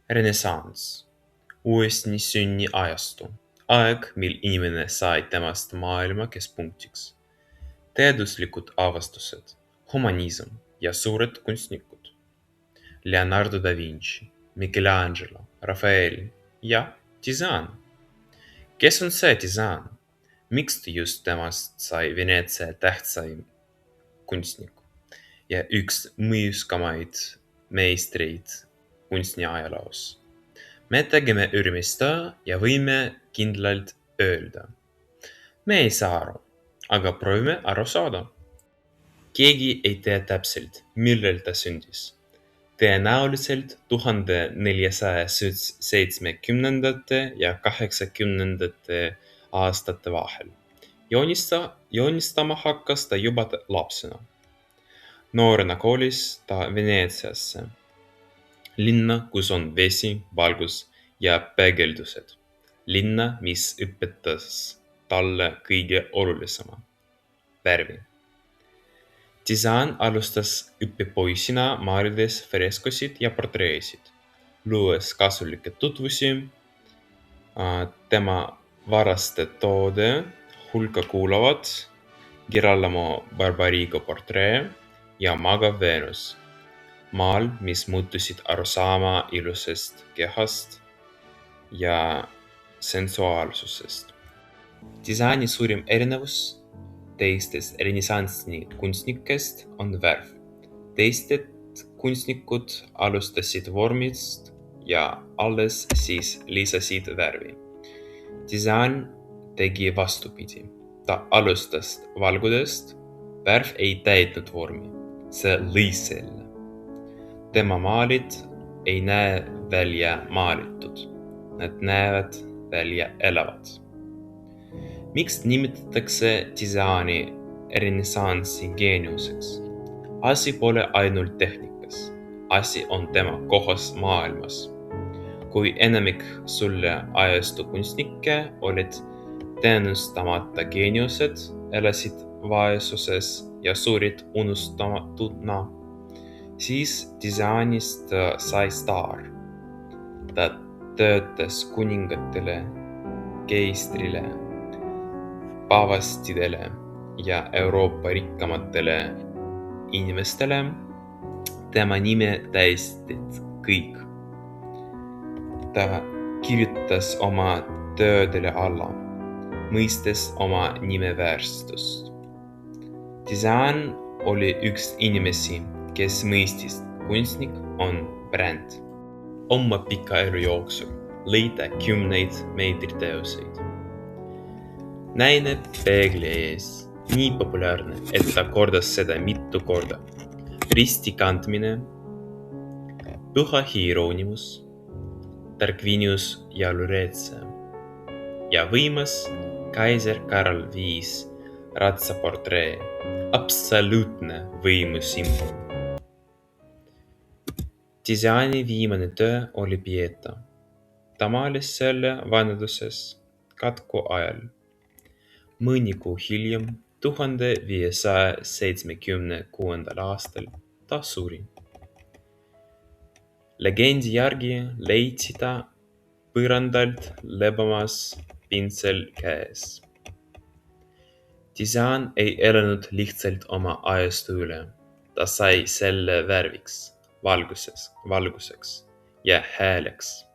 Renessanss, uuesti sünni ajastu, aeg, mil inimene sai temast maailma keskpunktiks. Teaduslikud avastused, humanism ja suured kunstnikud. Leonardo da Vinci, Michelangelo, Rafael ja Cézanne. Kes on see Cézanne? Miks just temast sai Veneetsia tähtsaim kunstnik ja üks mõjuskamaid meistreid kunstniajaloos? Me tegime uurimistöö ja võime kindlalt öelda. Me ei saa aru, aga proovime aru saada. Keegi ei tea täpselt, millal ta sündis. Tõenäoliselt 1470 ja 80 aastate vahel. Joonistama hakkas ta juba lapsena. Noorena koolis ta Veneetsiasse, linna, kus on vesi, valgus ja peegeldused. Linna, mis õpetas talle kõige olulisema, värvi. Cézanne alustas õppepoisina maalides freskosid ja portreesid, luues kasulikke tutvusi. Tema varaste toode hulka kuuluvad Girolamo Barbarigo portree ja Magav Veenus, maal, mis muutusid arusaama ilusast kehast ja sensuaalsusest. Cézanne'i suurim erinevus teistest renessansi kunstnikest on värv. Teised kunstnikud alustasid vormist ja alles siis lisasid värvi. Cézanne tegi vastupidi. Ta alustas valgudest, värv ei täitnud vormi, see lõi selle. Tema maalid ei näe välja maalitud, nad näevad välja elavad. Miks nimetatakse Cézanne'i renessansi geeniuseks? Asi pole ainult tehnikas, asi on tema kohas maailmas. Kui enamik sulle ajastu kunstnikke olid teenustamata geeniused, elasid vaesuses ja surid unustamatuna, siis Cézanne'ist sai staar. Ta töötas kuningatele, keistrile, paavastidele ja Euroopa rikkamatele inimestele. Tema nime tähistasid kõik. Ta kirjutas oma töödele alla, mõistes oma nime väärtust. Cézanne oli üks inimesi, kes mõistis, kunstnik on bränd. Oma pika elu jooksul lõi ta 10 meistriteoseid. Näine peegli ees, nii populaarne, et ta kordas seda mitu korda. Risti kandmine, Püha Hieronymus, Tarquinius ja Lucrezia ja võimas kaiser Karl V ratsaportree, absoluutne võimu simbol. Cézanne'i viimane töö oli Pieta. Ta maalis selle vaneduses katku ajal. Mõni kuu hiljem, 1576. aastal, ta suri. Legendi järgi leidsi ta põrandalt lebamas pintsel käes. Cézanne ei elanud lihtsalt oma ajastu üle. Ta sai selle värviks, valguseks ja hääleks.